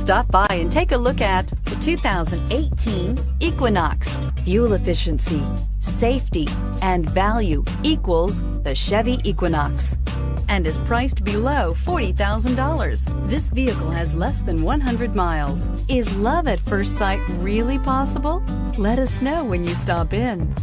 Stop by and take a look at the 2018 Equinox. Fuel efficiency, safety, and value equals the Chevy Equinox, and is priced below $40,000. This vehicle has less than 100 miles. Is love at first sight really possible? Let us know when you stop in.